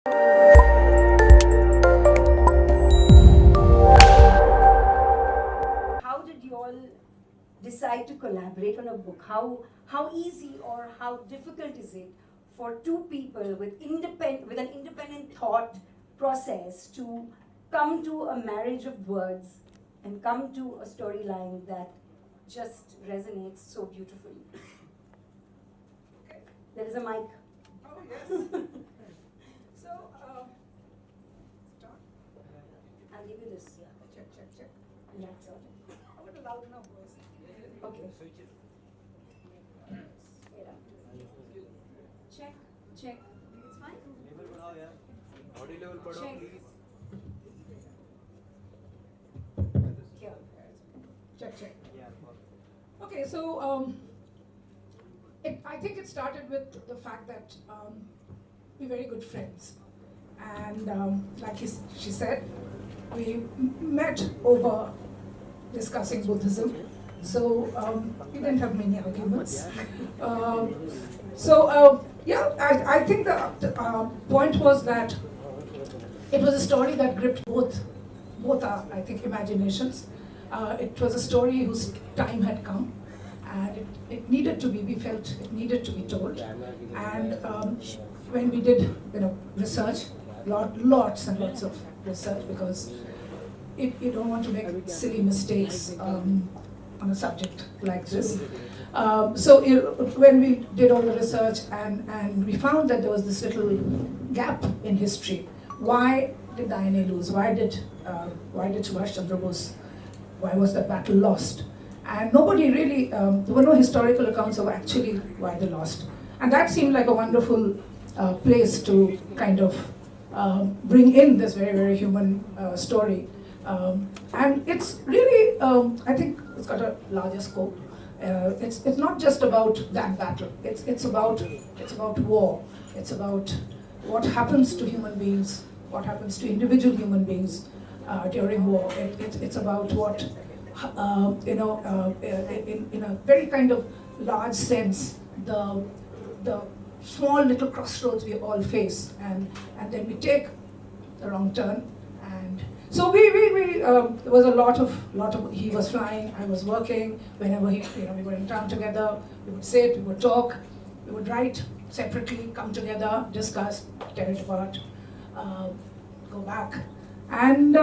How did you all decide to collaborate on a book? How easy or how difficult is it for two people with an independent thought process to come to a marriage of words and come to a storyline that just resonates so beautifully? Okay. There is a mic. Oh, yes. So, start. I'll give you this. Yeah. Check. Yeah, it's all How about a loud enough voice? right. Okay. Wait up. Check. It's fine. Audio level put Check. on, please. Here. Check. Yeah. Okay, so I think it started with the fact that we're very good friends. And like she said, we met over discussing Buddhism. So we didn't have many arguments. I think the point was that it was a story that gripped both our, I think, imaginations. It was a story whose time had come, and it needed to be. We felt it needed to be told. And when we did, research, lots and lots of research, because you don't want to make silly mistakes on a subject like this. When we did all the research and we found that there was this little gap in history. Why did the INA lose? Why did Subhash Chandra Bose? Why was that battle lost? And nobody really, there were no historical accounts of actually why they lost. And that seemed like a wonderful place to kind of bring in this very, very human story. And it's really, I think it's got a larger scope. It's not just about that battle. It's about war. It's about what happens to human beings, what happens to individual human beings during war. It's about what, in a very kind of large sense, the small little crossroads we all face, and then we take the wrong turn. And so there was a lot of, he was flying, I was working. Whenever we were in town together, we would sit, we would talk, we would write separately, come together, discuss, tear it apart, go back. And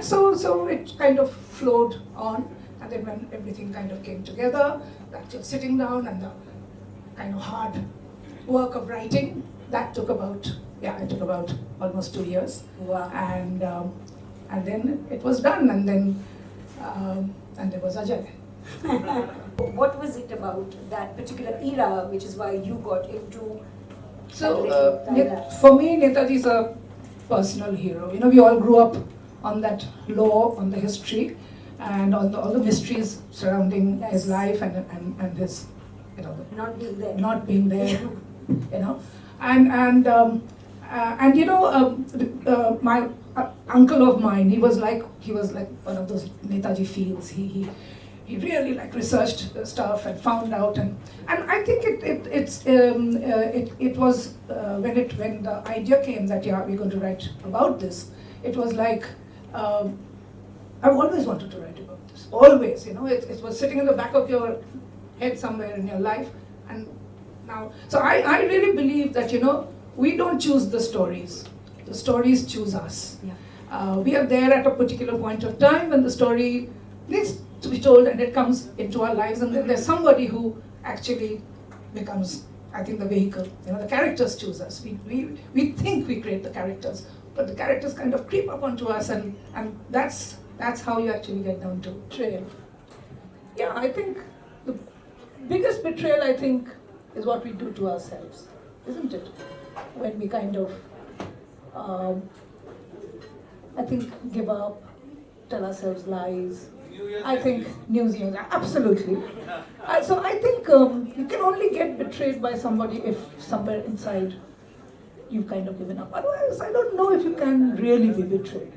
so it kind of flowed on. And then when everything kind of came together, the actual sitting down and the kind of hard work of writing, that took about almost 2 years. Wow. And then it was done, and then there was Ajay. What was it about that particular era, which is why you got into? So for me, Netaji is a personal hero. We all grew up on that lore, on the history, and all the mysteries surrounding his life and his, Not being there. My uncle of mine, he was like one of those Netaji fields. He really researched stuff and found out, and I think it was when the idea came that we're going to write about this. It was like I've always wanted to write about this. Always, it was sitting in the back of your head somewhere in your life, and now. So I really believe that we don't choose the stories. The stories choose us. Yeah. We are there at a particular point of time when the story needs to be told, and it comes into our lives, and then there's somebody who actually becomes, I think, the vehicle. The characters choose us. We think we create the characters, but the characters kind of creep up onto us, and that's how you actually get down to betrayal. Yeah, I think the biggest betrayal, I think, is what we do to ourselves, isn't it? When we kind of, I think, give up, tell ourselves lies. I think New Year's, absolutely. So I think you can only get betrayed by somebody if somewhere inside you've kind of given up. Otherwise, I don't know if you can really be betrayed.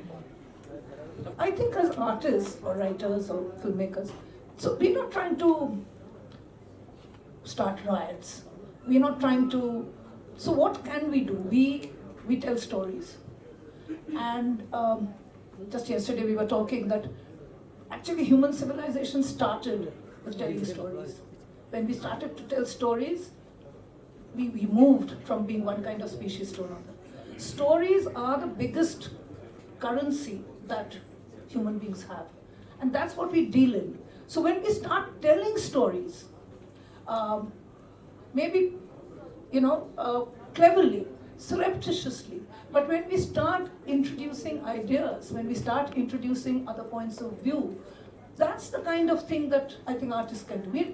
I think as artists or writers or filmmakers, so we're not trying to start riots. We're not trying to. So what can we do? We we tell stories. And just yesterday we were talking that actually human civilization started with telling stories. When we started to tell stories, we moved from being one kind of species to another. Stories are the biggest currency that human beings have. And that's what we deal in. So when we start telling stories, maybe, cleverly, surreptitiously, but when we start introducing ideas, when we start introducing other points of view, that's the kind of thing that I think artists can do. We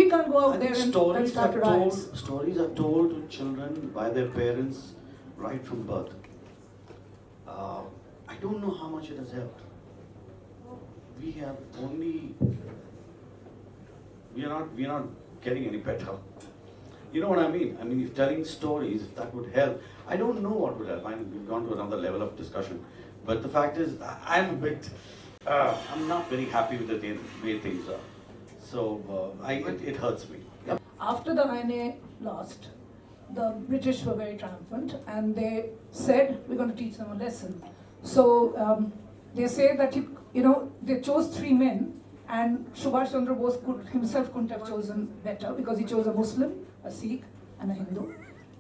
can't go out there and start riots. Stories are told to children by their parents right from birth. I don't know how much it has helped. We are not getting any better. You know what I mean? I mean, if telling stories, if that would help, I don't know what would help. I mean, we've gone to another level of discussion. But the fact is, I'm not very happy with the way things are. So, it hurts me. Yep. After the INA lost, the British were very triumphant and they said, we're going to teach them a lesson. So they say that, they chose 3 men and Subhash Chandra Bose himself couldn't have chosen better because he chose a Muslim, a Sikh and a Hindu,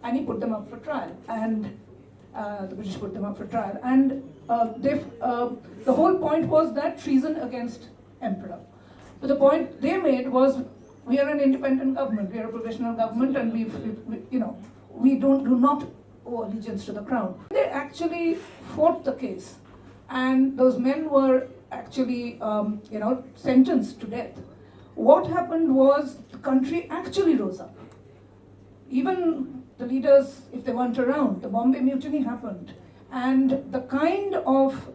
and he put them up for trial. And the British put them up for trial. And the whole point was that treason against emperor. But the point they made was, we are an independent government, we are a provisional government, and we do not owe allegiance to the crown. They actually fought the case, and those men were actually, sentenced to death. What happened was the country actually rose up. Even the leaders, if they weren't around, the Bombay Mutiny happened, and the kind of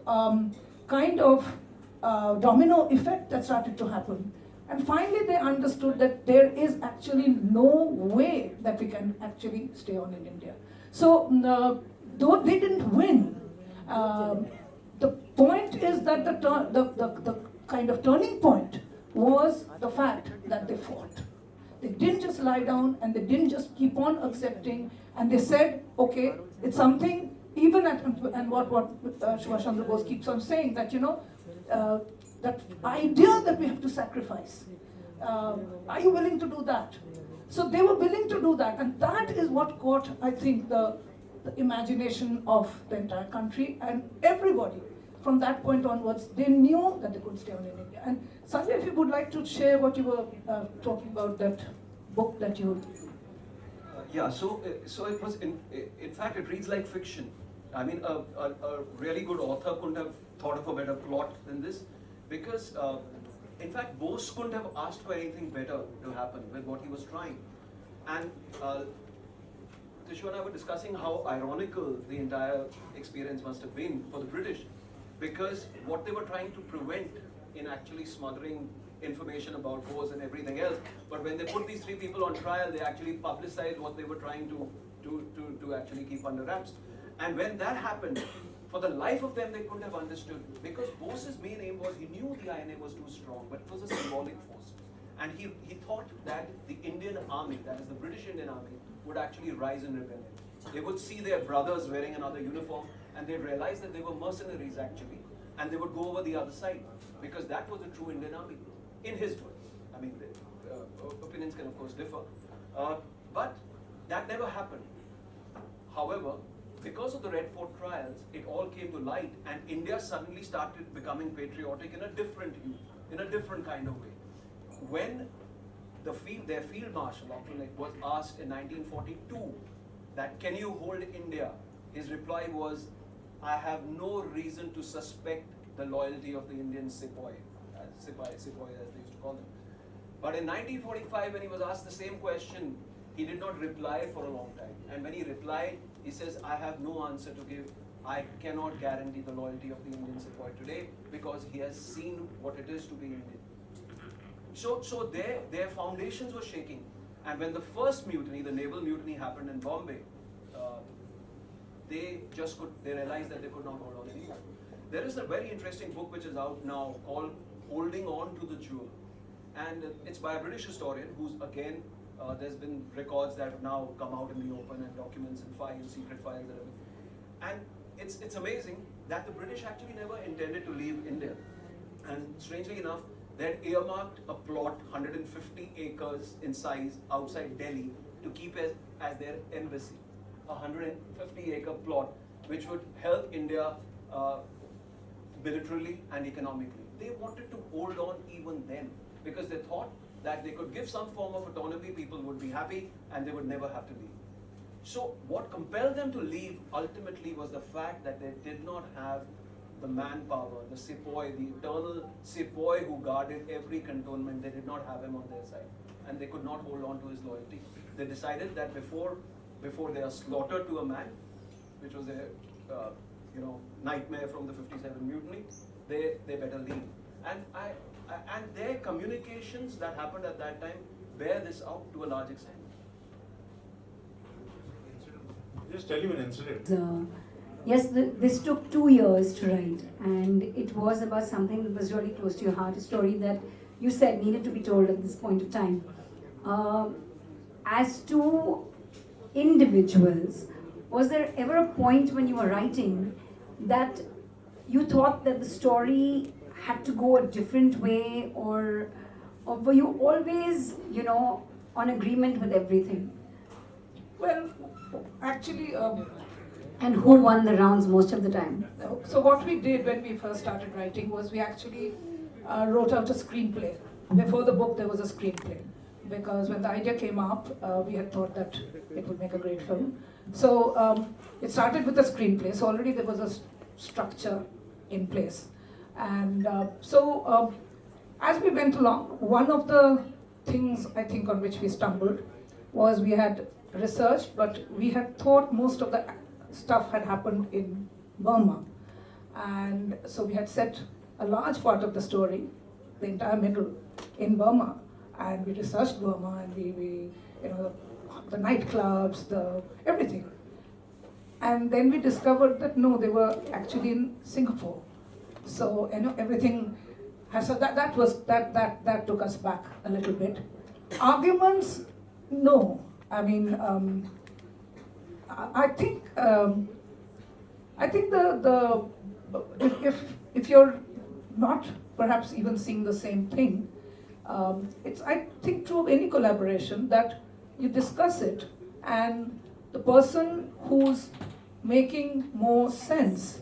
domino effect that started to happen. And finally they understood that there is actually no way that we can actually stay on in India. So though they didn't win, the point is that the kind of turning point was the fact that they fought. They didn't just lie down and they didn't just keep on accepting, and they said, okay, it's something, even and what Subhash Chandra Bose keeps on saying, that that idea that we have to sacrifice. Are you willing to do that? So they were willing to do that, and that is what caught, I think, the imagination of the entire country, and everybody from that point onwards, they knew that they could stay on in India. And Sanjay, if you would like to share what you were talking about, that book that you... So it was, in fact, it reads like fiction. I mean, a really good author couldn't have thought of a better plot than this, because in fact, Bose couldn't have asked for anything better to happen with what he was trying. And Tishu and I were discussing how ironical the entire experience must have been for the British, because what they were trying to prevent in actually smothering information about Ghose and everything else, but when they put these 3 people on trial, they actually publicized what they were trying to actually keep under wraps. And when that happened, for the life of them, they couldn't have understood, because Bose's main aim was, he knew the INA was too strong, but it was a symbolic force. And he thought that the Indian army, that is the British Indian army, would actually rise in rebellion. They would see their brothers wearing another uniform, and they'd realize that they were mercenaries actually, and they would go over the other side, because that was the true Indian army, in his words. I mean, opinions can of course differ, but that never happened. However, because of the Red Fort trials, it all came to light, and India suddenly started becoming patriotic in a different hue, in a different kind of way. When their field marshal, was asked in 1942 that, can you hold India? His reply was, I have no reason to suspect the loyalty of the Indian sepoy, sepoy as they used to call them. But in 1945, when he was asked the same question, he did not reply for a long time. And when he replied, he says, I have no answer to give. I cannot guarantee the loyalty of the Indian sepoy today, because he has seen what it is to be Indian. So their foundations were shaking. And when the first mutiny, the naval mutiny, happened in Bombay, they realized that they could not hold on anymore. There is a very interesting book which is out now called Holding On to the Jewel. And it's by a British historian who's again There's been records that have now come out in the open and documents and files, secret files and everything. And it's amazing that the British actually never intended to leave India. And strangely enough, they had earmarked a plot 150 acres in size outside Delhi to keep as their embassy. A 150-acre plot which would help India militarily and economically. They wanted to hold on even then because they thought that they could give some form of autonomy, people would be happy and they would never have to leave. So what compelled them to leave ultimately was the fact that they did not have the manpower, the sepoy, the eternal sepoy who guarded every cantonment. They did not have him on their side and they could not hold on to his loyalty. They decided that before they are slaughtered to a man, which was a nightmare from the 57 mutiny, they better leave. And their communications that happened at that time bear this out to a large extent. Just tell you an incident. Yes, this took 2 years to write, and it was about something that was really close to your heart, a story that you said needed to be told at this point of time. As two individuals, was there ever a point when you were writing that you thought that the story had to go a different way, or were you always, on agreement with everything? Well, actually, And who won the rounds most of the time? so what we did when we first started writing was we actually wrote out a screenplay. Before the book, there was a screenplay. Because when the idea came up, we had thought that it would make a great film. So it started with a screenplay. So already there was a structure in place. And as we went along, one of the things I think on which we stumbled was we had researched, but we had thought most of the stuff had happened in Burma. And so we had set a large part of the story, the entire middle, in Burma. And we researched Burma, and we the nightclubs, everything. And then we discovered that no, they were actually in Singapore. So everything has, so that took us back a little bit. Arguments, no. I mean, I think if you're not perhaps even seeing the same thing, it's, I think, true of any collaboration that you discuss it, and the person who's making more sense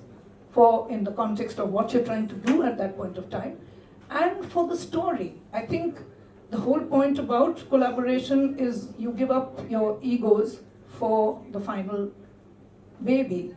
in the context of what you're trying to do at that point of time, and for the story. I think the whole point about collaboration is you give up your egos for the final baby,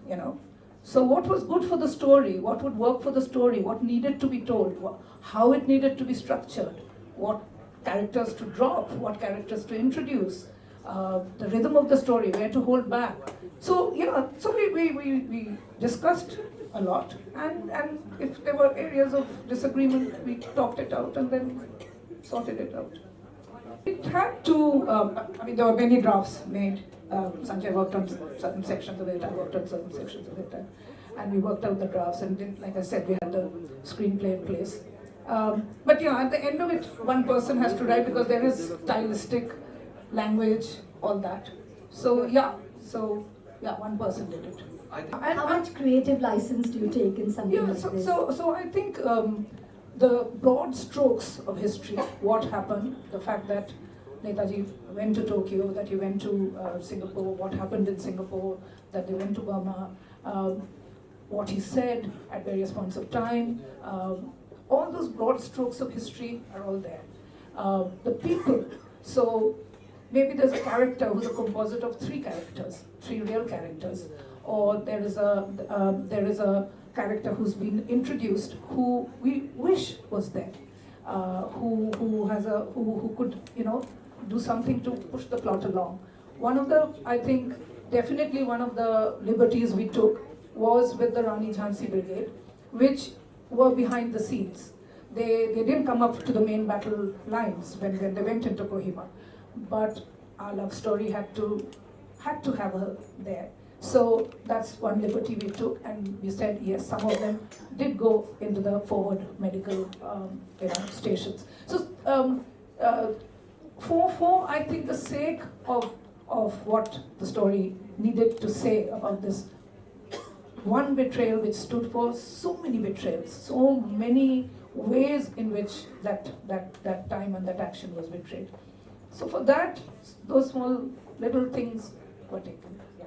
So what was good for the story, what would work for the story, what needed to be told, how it needed to be structured, what characters to drop, what characters to introduce, the rhythm of the story, where to hold back. So we discussed a lot, and if there were areas of disagreement, we talked it out and then sorted it out. It had to, there were many drafts made. Sanjay worked on certain sections of it, I worked on certain sections of it, and we worked out the drafts, and then, like I said, we had the screenplay in place. But at the end of it, one person has to write, because there is stylistic, language, all that. So one person did it. How much creative license do you take in something like this? So I think the broad strokes of history, what happened, the fact that Netaji went to Tokyo, that he went to Singapore, what happened in Singapore, that they went to Burma, what he said at various points of time, all those broad strokes of history are all there. The people, so maybe there's a character who's a composite of three real characters, or there is a character who's been introduced who we wish was there, who could do something to push the plot along. Definitely one of the liberties we took was with the Rani Jhansi Brigade, which were behind the scenes. They didn't come up to the main battle lines when they went into Kohima, but our love story had to have her there. So that's one liberty we took, and we said yes, some of them did go into the forward medical stations. So for I think the sake of what the story needed to say about this one betrayal which stood for so many betrayals, so many ways in which that time and that action was betrayed. So for that, those small little things were taken. Yeah.